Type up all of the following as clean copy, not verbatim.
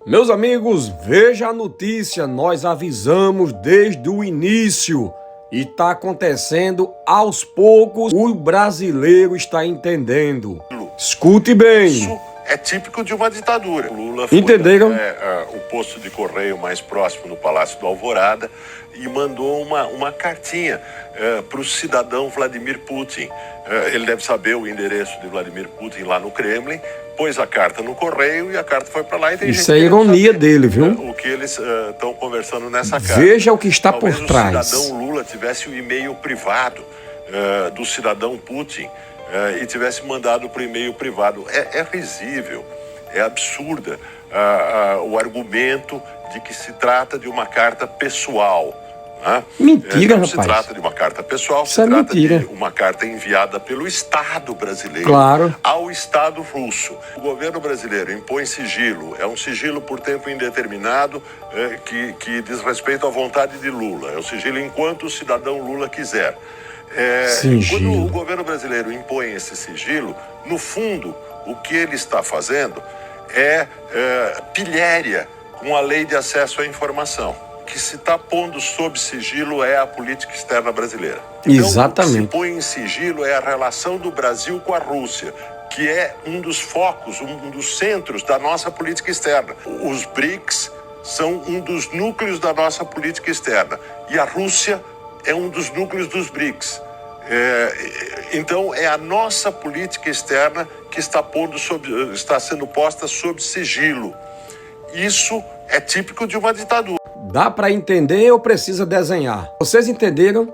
Meus amigos, veja a notícia, nós avisamos desde o início e está acontecendo aos poucos, o brasileiro está entendendo. Escute bem. Isso é típico de uma ditadura. Lula foi Entenderam? o posto de correio mais próximo no Palácio do Alvorada e mandou uma cartinha para o cidadão Vladimir Putin. Ele deve saber o endereço de Vladimir Putin lá no Kremlin, pôs a carta no correio e a carta foi para lá. E tem Isso gente é ironia dele, viu? O que eles estão conversando nessa carta. Veja o que está Talvez por trás. o cidadão Lula tivesse o e-mail privado do cidadão Putin e tivesse mandado para o e-mail privado. É risível, é absurda o argumento de que se trata de uma carta pessoal. Mentira, não rapaz. se trata de uma carta pessoal, Isso se é trata mentira. de uma carta enviada pelo Estado brasileiro Claro. ao Estado russo. O governo brasileiro impõe sigilo, é um sigilo por tempo indeterminado que diz respeito à vontade de Lula. É o sigilo enquanto o cidadão Lula quiser. Quando o governo brasileiro impõe esse sigilo, no fundo, o que ele está fazendo é pilhéria com a lei de acesso à informação. O que se está pondo sob sigilo é a política externa brasileira. Então, Exatamente. o que se põe em sigilo é a relação do Brasil com a Rússia, que é um dos focos, um dos centros da nossa política externa. Os BRICS são um dos núcleos da nossa política externa e a Rússia é um dos núcleos dos BRICS. Então, é a nossa política externa que está sendo posta sob sigilo. Isso é típico de uma ditadura. Dá para entender ou precisa desenhar? Vocês entenderam?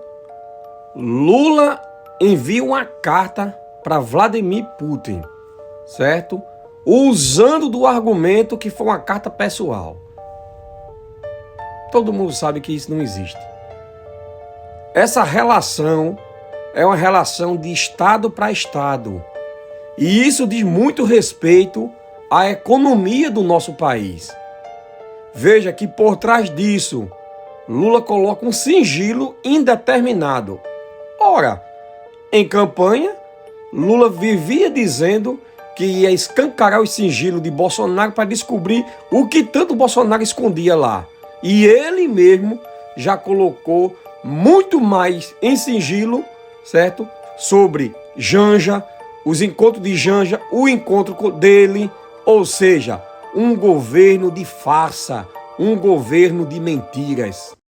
Lula envia uma carta para Vladimir Putin, certo? Usando do argumento que foi uma carta pessoal. Todo mundo sabe que isso não existe. Essa relação é uma relação de Estado para Estado. E isso diz muito respeito à economia do nosso país. Veja que por trás disso, Lula coloca um sigilo indeterminado. Ora, em campanha, Lula vivia dizendo que ia escancarar o sigilo de Bolsonaro para descobrir o que tanto Bolsonaro escondia lá. E ele mesmo já colocou muito mais em sigilo, certo? Sobre Janja, os encontros de Janja, o encontro dele, ou seja, um governo de farsa, um governo de mentiras.